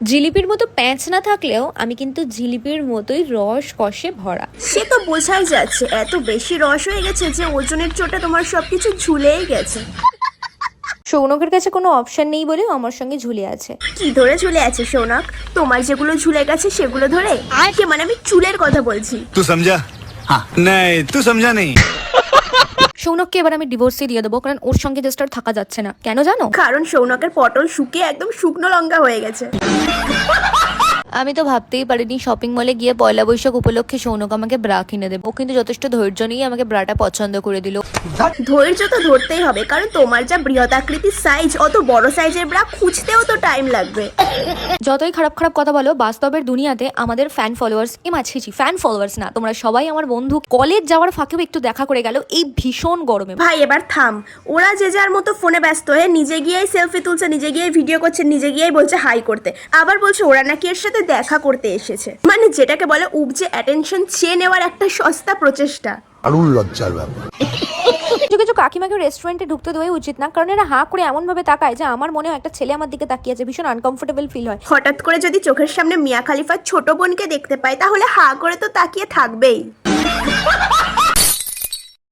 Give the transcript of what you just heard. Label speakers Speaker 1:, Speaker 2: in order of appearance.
Speaker 1: জিলিপির মতো প্যাঁচ না থাকলেও আমি কিন্তু জিলিপির মতোই রস কষে ভরা।
Speaker 2: সে তো বোঝাই যাচ্ছে, এত বেশি রস হয়ে গেছে যে ওজনের চোটে তোমার সবকিছু ঝুলেই গেছে।
Speaker 1: সৌনকের কাছে কোনো অপশন নেই বলেও আমার সঙ্গে ঝুলে আছে।
Speaker 2: কি ধরে ঝুলে আছে সৌনক? তোমার যেগুলো ঝুলে গেছে সেগুলো ধরে? কে মানে? আমি চুলের কথা বলছি।
Speaker 3: तू समझा? हाँ नहीं तू समझा नहीं।
Speaker 1: সৌনককে এবার আমি ডিভোর্সই দিয়ে দেবো, কারণ ওর সঙ্গে জাস্ট আর থাকা যাচ্ছে না। কেন জানো?
Speaker 2: কারণ সৌনকের পটল শুকিয়ে একদম শুকনো লঙ্কা হয়ে গেছে।
Speaker 1: আমি তো ভাবতেই পারিনি শপিং মলে গিয়ে পয়লা বৈশাখ উপলক্ষে সৌনক আমাকে ব্রা কিনে দেবে। ও কিন্তু যথেষ্ট ধৈর্য নিয়ে আমাকে ব্রাটা পছন্দ করে দিল।
Speaker 2: ধৈর্য তো ধরতেই হবে, কারণ তোমার যা বৃহদাকৃতির সাইজ, অত বড় সাইজের ব্রা খুঁজতেও তো টাইম লাগবে।
Speaker 1: যতই খারাপ খারাপ কথা বলো, বাস্তবের দুনিয়াতে আমাদের ফ্যান ফলোয়ার্স ফ্যান ফলোয়ার্স না, তোমরা সবাই আমার বন্ধু। কলেজ যাওয়ার ফাঁকেও একটু দেখা করে গেল এই ভীষণ গরমে।
Speaker 2: ভাই এবার থাম। ওরা যে যার মতো ফোনে ব্যস্ত হয়ে নিজে গিয়েই সেলফি তুলছে, নিজে গিয়েই ভিডিও করছে, নিজে গিয়েই বলছে হাই করতে, আবার বলছে ওরা নাকি এর সাথে দেখা করতে এসেছে। মানে যেটাকে বলে উপজে অ্যাটেনশন চেয়ে নেওয়ার একটা সস্তা প্রচেষ্টা।
Speaker 4: দারুণ লজ্জার ব্যাপার।
Speaker 1: কিছু কিছু কাকিমাকে রেস্টুরেন্টে ঢুকতে দেওয়াই উচিত না, কারণ এরা হাঁ করে এমন ভাবে তাকায় যে আমার মনে হয় একটা ছেলে আমার দিকে তাকিয়ে আছে। ভীষণ আনকমফোর্টেবল ফিল হয়।
Speaker 2: হঠাৎ করে যদি চোখের সামনে মিয়া খালিফার ছোট বোনকে দেখতে পায় তাহলে হা করে তো তাকিয়ে থাকবেই।